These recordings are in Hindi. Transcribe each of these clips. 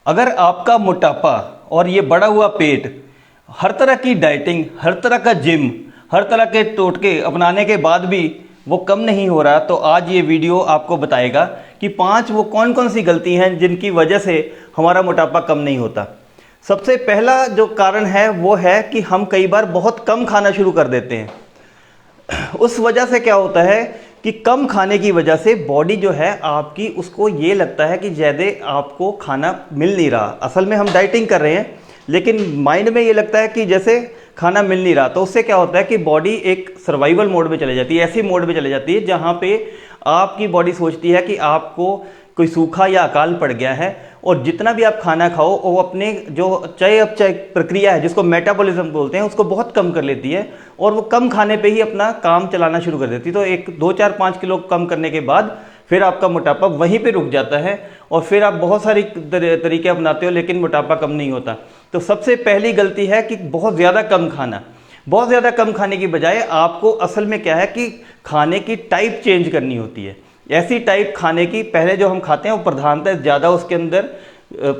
अगर आपका मोटापा और ये बढ़ा हुआ पेट, हर तरह की डाइटिंग, हर तरह का जिम, हर तरह के टोटके अपनाने के बाद भी वो कम नहीं हो रहा, तो आज ये वीडियो आपको बताएगा कि 5 वो कौन कौन सी गलती हैं जिनकी वजह से हमारा मोटापा कम नहीं होता। सबसे पहला जो कारण है वो है कि हम कई बार बहुत कम खाना शुरू कर देते हैं। उस वजह से क्या होता है कि कम खाने की वजह से बॉडी जो है आपकी, उसको ये लगता है कि ज़्यादा आपको खाना मिल नहीं रहा। असल में हम डाइटिंग कर रहे हैं लेकिन माइंड में ये लगता है कि जैसे खाना मिल नहीं रहा। तो उससे क्या होता है कि बॉडी एक सर्वाइवल मोड में चले जाती है, ऐसी मोड में चले जाती है जहाँ पे आपकी बॉडी सोचती है कि आपको कोई सूखा या अकाल पड़ गया है और जितना भी आप खाना खाओ वो अपने जो चयापचय प्रक्रिया है, जिसको मेटाबॉलिज्म बोलते हैं, उसको बहुत कम कर लेती है और वो कम खाने पे ही अपना काम चलाना शुरू कर देती है। तो 1, 2, 4, 5 किलो कम करने के बाद फिर आपका मोटापा वहीं पे रुक जाता है और फिर आप बहुत सारी तरीके अपनाते हो लेकिन मोटापा कम नहीं होता। तो सबसे पहली गलती है कि बहुत ज़्यादा कम खाना। बहुत ज़्यादा कम खाने की बजाय आपको असल में क्या है कि खाने की टाइप चेंज करनी होती है। ऐसी टाइप खाने की, पहले जो हम खाते हैं वो प्रधानतः ज़्यादा उसके अंदर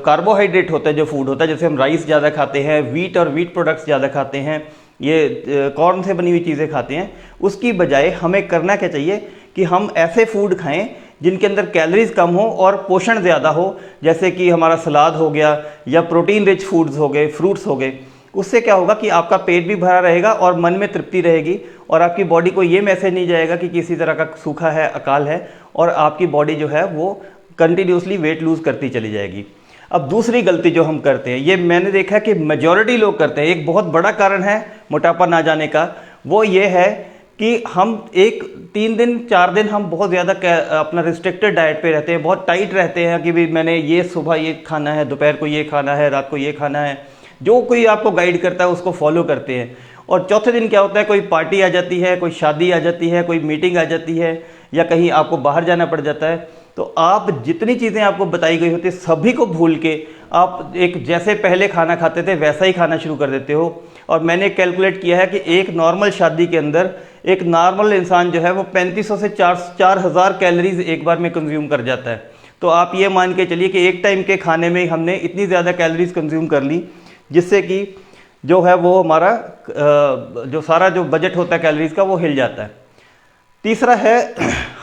कार्बोहाइड्रेट होता है, जो फूड होता है, जैसे हम राइस ज़्यादा खाते हैं, वीट और वीट प्रोडक्ट्स ज़्यादा खाते हैं, ये कॉर्न से बनी हुई चीज़ें खाते हैं। उसकी बजाय हमें करना क्या चाहिए कि हम ऐसे फूड खाएं जिनके अंदर कैलोरीज कम हो और पोषण ज़्यादा हो, जैसे कि हमारा सलाद हो गया या प्रोटीन रिच फूड्स हो गए, फ्रूट्स हो गए। उससे क्या होगा कि आपका पेट भी भरा रहेगा और मन में तृप्ति रहेगी और आपकी बॉडी को ये मैसेज नहीं जाएगा कि किसी तरह का सूखा है, अकाल है, और आपकी बॉडी जो है वो कंटिन्यूसली वेट लूज़ करती चली जाएगी। अब दूसरी गलती जो हम करते हैं, ये मैंने देखा है कि मेजॉरिटी लोग करते हैं, एक बहुत बड़ा कारण है मोटापा ना जाने का, वो ये है कि हम 3 दिन 4 दिन हम बहुत ज़्यादा अपना रिस्ट्रिक्टेड डाइट पे रहते हैं, बहुत टाइट रहते हैं कि भाई मैंने ये सुबह ये खाना है, दोपहर को ये खाना है, रात को ये खाना है, जो कोई आपको गाइड करता है उसको फॉलो करते हैं। और चौथे दिन क्या होता है, कोई पार्टी आ जाती है, कोई शादी आ जाती है, कोई मीटिंग आ जाती है या कहीं आपको बाहर जाना पड़ जाता है, तो आप जितनी चीज़ें आपको बताई गई होती है सभी को भूल के आप एक जैसे पहले खाना खाते थे वैसा ही खाना शुरू कर देते हो। और मैंने कैलकुलेट किया है कि एक नॉर्मल शादी के अंदर एक नॉर्मल इंसान जो है वो 3500 से 4000 कैलोरीज एक बार में कंज्यूम कर जाता है। तो आप ये मान के चलिए कि एक टाइम के खाने में हमने इतनी ज़्यादा कैलोरीज कंज्यूम कर ली, जिससे कि जो है वो हमारा जो सारा जो बजट होता है कैलोरीज का वो हिल जाता है। तीसरा है,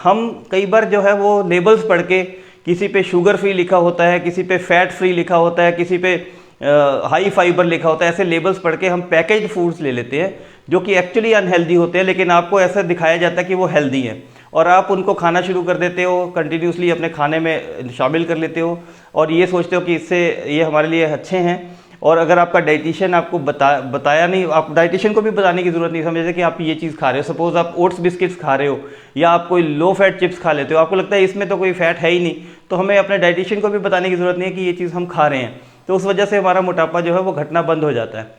हम कई बार जो है वो लेबल्स पढ़ के, किसी पे शुगर फ्री लिखा होता है, किसी पे फैट फ्री लिखा होता है, किसी पे हाई फाइबर लिखा होता है, ऐसे लेबल्स पढ़ के हम पैकेज्ड फूड्स ले लेते हैं जो कि एक्चुअली अनहेल्दी होते हैं, लेकिन आपको ऐसा दिखाया जाता है कि वो हेल्दी हैं और आप उनको खाना शुरू कर देते हो, कंटिन्यूसली अपने खाने में शामिल कर लेते हो और ये सोचते हो कि इससे ये हमारे लिए अच्छे हैं। और अगर आपका डाइटिशियन आपको बताया नहीं, आप डाइटिशियन को भी बताने की ज़रूरत नहीं समझते कि आप ये चीज़ खा रहे हो। सपोज आप ओट्स बिस्किट्स खा रहे हो या आप कोई लो फैट चिप्स खा लेते हो, आपको लगता है इसमें तो कोई फैट है ही नहीं, तो हमें अपने डाइटिशियन को भी बताने की ज़रूरत नहीं है कि ये चीज़ हम खा रहे हैं। तो उस वजह से हमारा मोटापा जो है वो घटना बंद हो जाता है।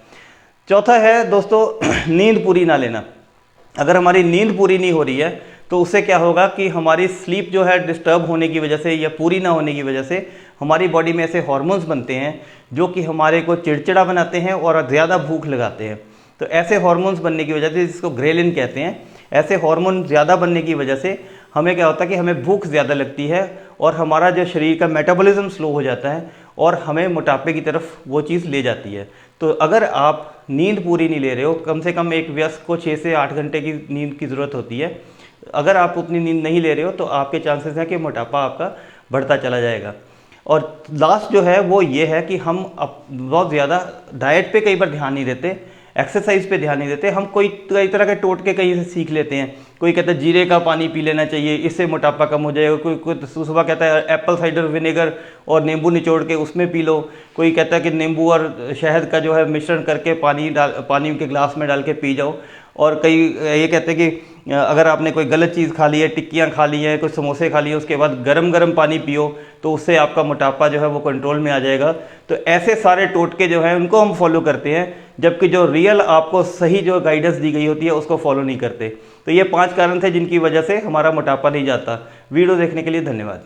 चौथा है दोस्तों, नींद पूरी ना लेना। अगर हमारी नींद पूरी नहीं हो रही है तो उससे क्या होगा कि हमारी स्लीप जो है डिस्टर्ब होने की वजह से या पूरी ना होने की वजह से हमारी बॉडी में ऐसे हार्मोन्स बनते हैं जो कि हमारे को चिड़चिड़ा बनाते हैं और ज़्यादा भूख लगाते हैं। तो ऐसे हार्मोन्स बनने की वजह से, जिसको ग्रेलिन कहते हैं, ऐसे हार्मोन ज़्यादा बनने की वजह से हमें क्या होता है कि हमें भूख ज़्यादा लगती है और हमारा जो शरीर का मेटाबॉलिज्म स्लो हो जाता है और हमें मोटापे की तरफ वो चीज़ ले जाती है। तो अगर आप नींद पूरी नहीं ले रहे हो, कम से कम एक वयस्क को 6 से 8 घंटे की नींद की ज़रूरत होती है, अगर आप उतनी नींद नहीं ले रहे हो तो आपके चांसेस हैं कि मोटापा आपका बढ़ता चला जाएगा। और लास्ट जो है वो ये है कि हम बहुत ज़्यादा डाइट पे कई बार ध्यान नहीं देते, एक्सरसाइज पे ध्यान नहीं देते। हम कई तरह के टोटके कहीं से सीख लेते हैं। कोई कहता है जीरे का पानी पी लेना चाहिए, इससे मोटापा कम हो जाएगा। कोई सुबह कहता है एप्पल साइडर विनेगर और नींबू निचोड़ के उसमें पी लो। कोई कहता है कि नींबू और शहद का जो है मिश्रण करके पानी के ग्लास में डाल के पी जाओ। और कई ये कहते हैं कि अगर आपने कोई गलत चीज़ खा ली है, टिक्कियाँ खा ली हैं, कुछ समोसे खा लिए, उसके बाद गरम गरम पानी पियो तो उससे आपका मोटापा जो है वो कंट्रोल में आ जाएगा। तो ऐसे सारे टोटके जो हैं उनको हम फॉलो करते हैं, जबकि जो रियल आपको सही जो गाइडेंस दी गई होती है उसको फॉलो नहीं करते। तो ये 5 कारण थे जिनकी वजह से हमारा मोटापा नहीं जाता। वीडियो देखने के लिए धन्यवाद।